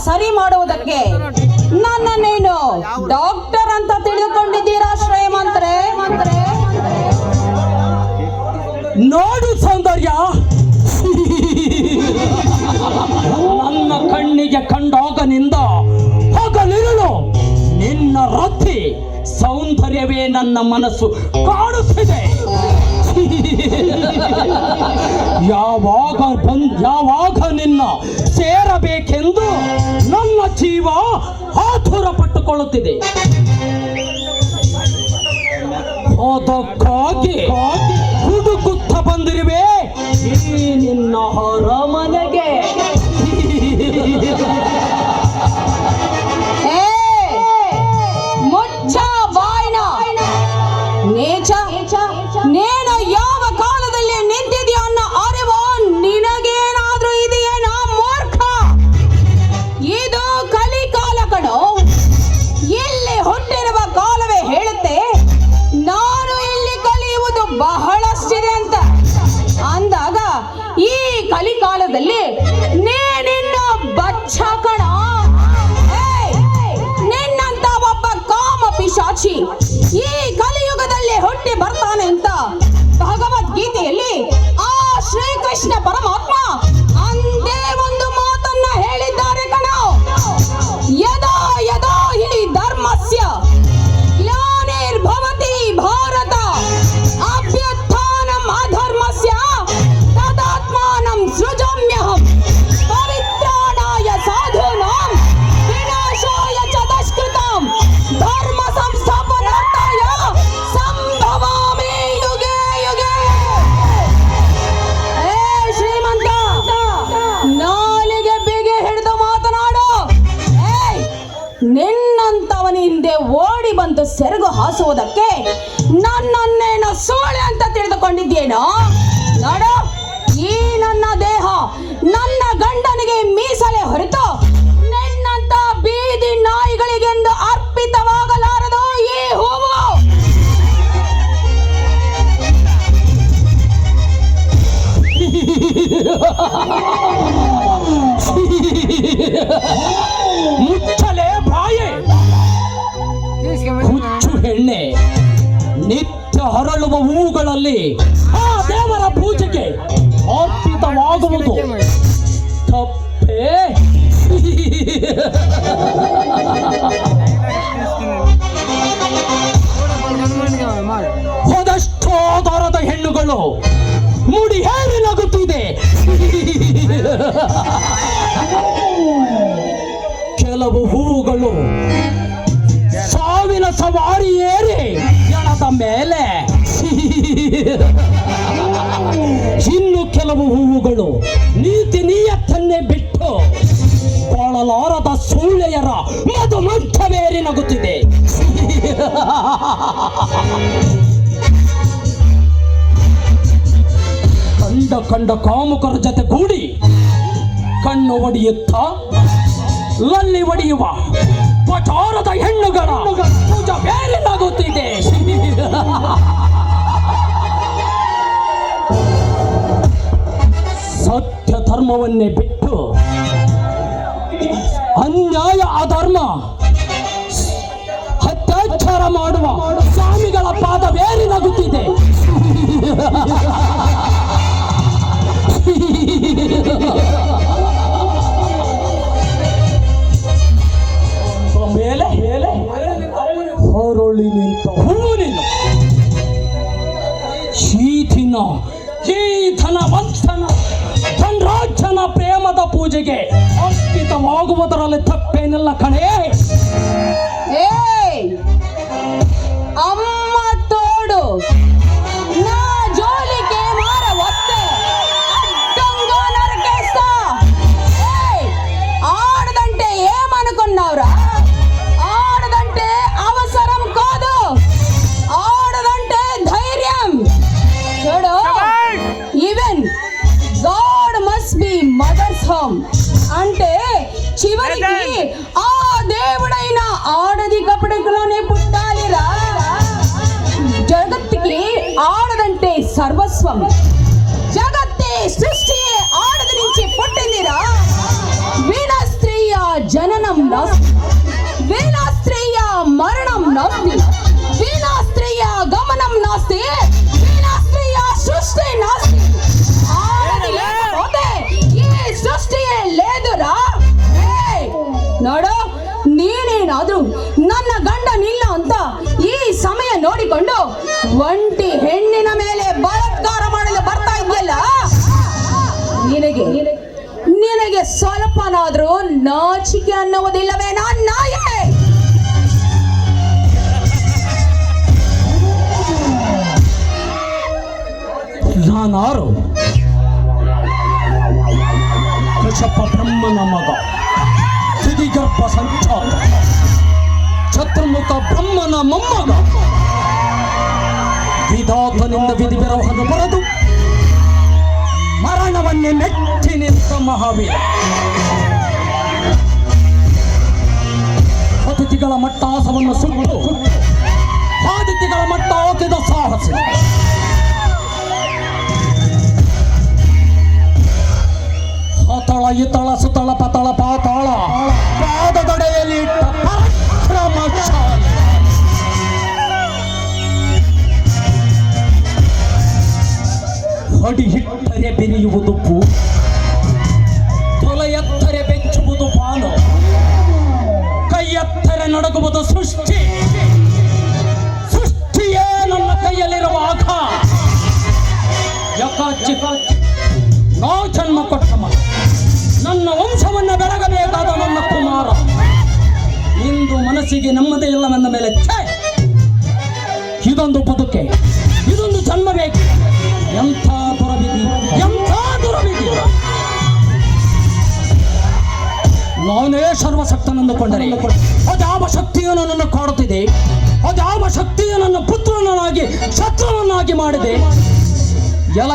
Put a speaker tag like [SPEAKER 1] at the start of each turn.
[SPEAKER 1] ಸರಿ ಮಾಡುವುದಕ್ಕೆ ನನ್ನನ್ನೇನು ಡಾಕ್ಟರ್ ಅಂತ ತಿಳಿದುಕೊಂಡಿದ್ದೀರಾ ಶ್ರೀಮಂತರೇ?
[SPEAKER 2] ನೋಡು ಸೌಂದರ್ಯ, ನನ್ನ ಕಣ್ಣಿಗೆ ಕಂಡಾಗನಿಂದ ಹಗಲಿರುಳು ನಿನ್ನ ರತಿ ಸೌಂದರ್ಯವೇ ನನ್ನ ಮನಸ್ಸು ಕಾಡುತ್ತಿದೆ. ಯಾವಾಗ ನಿನ್ನ ಸೇರಬೇಕೆಂದು ನನ್ನ ಜೀವ ಆತುರ ಪಟ್ಟುಕೊಳ್ಳುತ್ತಿದೆ. ಅದಕ್ಕಾಗಿ ಹುಡುಕುತ್ತ ಬಂದಿರುವೆ ಈ ನಿನ್ನ ಹೊರಮನೆಗೆ.
[SPEAKER 1] ಮುಚ್ಚ ಬಾಯ್ನ ನೀಚ, ನೀನು ಯಾವ ಕಾಲದಲ್ಲಿ ನಿಂತಿದೆಯೋ ಅನ್ನೋ ಅರಿವು ನಿನಗೇನಾದ್ರೂ ಇದೆಯೇನಾ ಮೂರ್ಖ? ಇದು ಕಲಿಕಾಲ ಕಣೋ. ಇಲ್ಲಿ ಹುಟ್ಟಿರುವ ಕಾಲವೇ ಹೇಳುತ್ತೆ ನಾನು ಇಲ್ಲಿ ಕಲಿಯುವುದು ಬಹಳಷ್ಟಿದೆ ಅಂತ. ಅಂದಾಗ ಈ ಕಲಿಕಾಲದಲ್ಲಿ ನೀನಿನ್ನು ಬಚ್ಚ ಕಣ. ನಿನ್ನಂತ ಒಬ್ಬ ಕಾಮ ಪಿಶಾಚಿ ಈ ಕಲಿಯುಗದಲ್ಲಿ ಹುಟ್ಟಿ ಬರ್ತಾನೆ ಅಂತ ಭಗವದ್ಗೀತೆಯಲ್ಲಿ ಆ ಶ್ರೀಕೃಷ್ಣ ಪರಮಾತ್ಮ ಅಂದೇ ಒಂದು ಮಾತನ್ನ ಹೇಳಿದ್ದಾರೆ ಕಣ. ಯದಾ ಯದಾ ಹಿ ಧರ್ಮಸ್ಯ ಗ್ಲಾನಿರ್ಭವತಿ ಭಾರತ ಅಭ್ಯುತ್ಥಾನಂ ಅಧರ್ಮಸ್ಯ ತದಾತ್ಮಾನಂ ಸೃಜಮ್ಯಹಂ ಪವಿತ್ರಾಣಾಯ ಸಾಧೂನಾಂ ವಿನಾಶಾಯ ಚ ದುಷ್ಕೃತಾಂ ಧರ್ಮ ಸಂಸ್ಥಾಪನಾರ್ಥಾಯ ಸಂಭವಾಮಿ ಯುಗೆ ಯುಗೆ. ಶ್ರೀಮಂತ, ನಾಲಿಗೆ ಬಿಗಿ ಹಿಡಿದು ಮಾತನಾಡು. ನಿನ್ನಂತವನ ಹಿಂದೆ ಓಡಿ ಬಂದು ಸೆರಗು ಹಾಸುವುದಕ್ಕೆ ನನ್ನನ್ನೇನೋ ಸೋಳೆ ಅಂತ ತಿಳಿದುಕೊಂಡಿದ್ದೇನೋ? ನೋಡು, ಈ ನನ್ನ ದೇಹ ನನ್ನ ಗಂಡನಿಗೆ ಮೀಸಲೆ ಹೊರತು ನಿನ್ನಂತ ಬೀದಿ ನಾಯಿಗಳಿಗೆಂದು ಅರ್ಪಿತವಾಗಲಾರದು ಈ ಹೂವು.
[SPEAKER 2] ಮುಚ್ಚಲೆ ಬಾಯೆ ಹುಚ್ಚು ಹೆಣ್ಣೆ. ನಿತ್ಯ ಹರಳುವ ಹೂವುಗಳಲ್ಲಿ ಆ ದೇವರ ಪೂಜೆಗೆ ಅರ್ಪಿತವಾಗುವುದು ತಪ್ಪೇ? ಹೋದಷ್ಟೋ ದರದ ಹೆಣ್ಣುಗಳು ಮುಡಿ ಹೇಳಿ ನಗುತ್ತಿದೆ. ಕೆಲವು ಹೂವುಗಳು ಸಾವಿನ ಸವಾರಿ ಏರಿ ಎಣದ ಮೇಲೆ, ಇನ್ನು ಕೆಲವು ಹೂವುಗಳು ನೀತಿ ನಿಯತ್ತನ್ನೇ ಬಿಟ್ಟು ಕೊಳಲಾರದ ಸೂಳೆಯರ ಮದು ಮಂಚವೇರಿ ನಗುತ್ತಿದೆ. ಕಂಡ ಕಾಮುಕರ ಜೊತೆ ಕೂಡಿ ಕಣ್ಣು ಒಡೆಯುತ್ತ ಲಲ್ಲಿ ಒಡೆಯುವ ಪಚಾರದ ಹೆಣ್ಣುಗಳ ಪೂಜಾ ಬೇರೆ ನಗುತ್ತಿದೆ. ಸತ್ಯ ಧರ್ಮವನ್ನೇ ಬಿಟ್ಟು ಅನ್ಯಾಯ ಅಧರ್ಮ ಅತ್ಯಾಚಾರ ಮಾಡುವ ಸ್ವಾಮಿಗಳ ಪಾದ ಬೇರೆ ನಗುತ್ತಿದೆ. ಮೇಲೆ ಹೊರಳಿ ನಿಂತ ಹೂವು ನೀನು. ಈ ಧನವಂತನ ಧನರಾಜನ ಪ್ರೇಮದ ಪೂಜೆಗೆ ಅರ್ಪಿತವಾಗುವುದರಲ್ಲಿ ತಪ್ಪೇನಿಲ್ಲ ಕಣೆ.
[SPEAKER 1] ಅಮ್ಮ ತೋಡು ನಾ ಜೋಲಿಗೆ ಮಾರ ಒತ್ತೆ ಅಡ್ಡಂಗೋ ನರಕೇಸ್ತ. ఆడదంటే ఏమనుకున్నావురా? ఆడదంటే అవసరం కాదు, ఆడదంటే ధైర్యం. చూడు, even God must be mother's home అంటే చివరికి ఆ దేవుడైన ఆడది కపడలోనే పుట్టాలిరా. జగత్తుకి ఆడదంటే సర్వస్వం. జగత్తే సృష్టి ఆడది నుంచి పుట్టిందిరా. వీణ స్త్రీయ ಆದ್ರೂ ನನ್ನ ಗಂಡನಿಲ್ಲ ಅಂತ ಈ ಸಮಯ ನೋಡಿಕೊಂಡು ಒಂಟಿ ಹೆಣ್ಣಿನ ಮೇಲೆ ಬಲಾತ್ಕಾರ ಮಾಡಲು ಬರ್ತಾ ಇದೆಯಲ್ಲ, ನಿನಗೆ ನಿನಗೆ ಸ್ವಲ್ಪನಾದ್ರೂ ನಾಚಿಕೆ ಅನ್ನುವುದಿಲ್ಲವೇ ನಾಯೇ?
[SPEAKER 2] ನಾನಾರು ಕಶ್ಯಪ ಬ್ರಹ್ಮನ ಮಗ, ಸಿದಿಗರ್ಭ ಸಂಚಾರ, ಚತುರ್ಮುಖ ಬ್ರಹ್ಮನ ಮೊಮ್ಮಗ, ವಿಧಾತನಿಂದ ವಿಧಿವಿರಹವನ್ನು ಬರೆದು ಮರಣವನ್ನೇ ಮೆಟ್ಟಿ ನಿಂತ ಮಹಾವೀರ. ಅತಿಥಿಗಳ ಮಟ್ಟಾಸವನ್ನು ಸುಟ್ಟು ಆದಿತ್ಯಗಳ ಮಟ್ಟ ಹಾಕಿದ ಸಾಹಸಿ. ಹತಳ ಇತಳ ಸುತಳ ಪತಳ ಪಾತಾಳ ಪಾದದಡೆಯಲ್ಲಿ ಇಟ್ಟ ಪರಾಕ್ರಮಶಾಲಿ. ಅಡಿ ಹಿಟ್ಟರೆ ಬೆರೆಯುವುದು ಪೂ, ತೊಲೆ ಎತ್ತರೆ ಬೆಚ್ಚುವುದು ಬಾನು, ಕೈ ಎತ್ತರೆ ನಡಗುವುದು ಸೃಷ್ಟಿ. ಸೃಷ್ಟಿಯೇ ನನ್ನ ಕೈಯಲ್ಲಿರುವಾಗ ನಾ ಜನ್ಮ ಕೊಟ್ಟ ಮಗ, ನನ್ನ ವಂಶವನ್ನು ಬೆಳಗಬೇಕಾದ ನನ್ನ ಕುಮಾರ ಇಂದು ಮನಸ್ಸಿಗೆ ನೆಮ್ಮದಿ ಇಲ್ಲವೆಂದ ಮೇಲೆ ಇದೊಂದು ಬದುಕೆ, ಇದೊಂದು ಜನ್ಮ ಬೇಕು. ಎಂಥ ದುರವಿಧಿ, ಎಂಥ ದುರವಿಧಿ. ನಾನೇ ಸರ್ವಶಕ್ತನೆಂದುಕೊಂಡರೆ ಅದ್ಯಾವ ಶಕ್ತಿಯು ನನ್ನನ್ನು ಕಾಡುತ್ತಿದೆ? ಅದ್ಯಾವ ಶಕ್ತಿಯು ನನ್ನ ಪುತ್ರನನ್ನಾಗಿ ಶತ್ರುವನ್ನಾಗಿ ಮಾಡಿದೆ? ಎಲ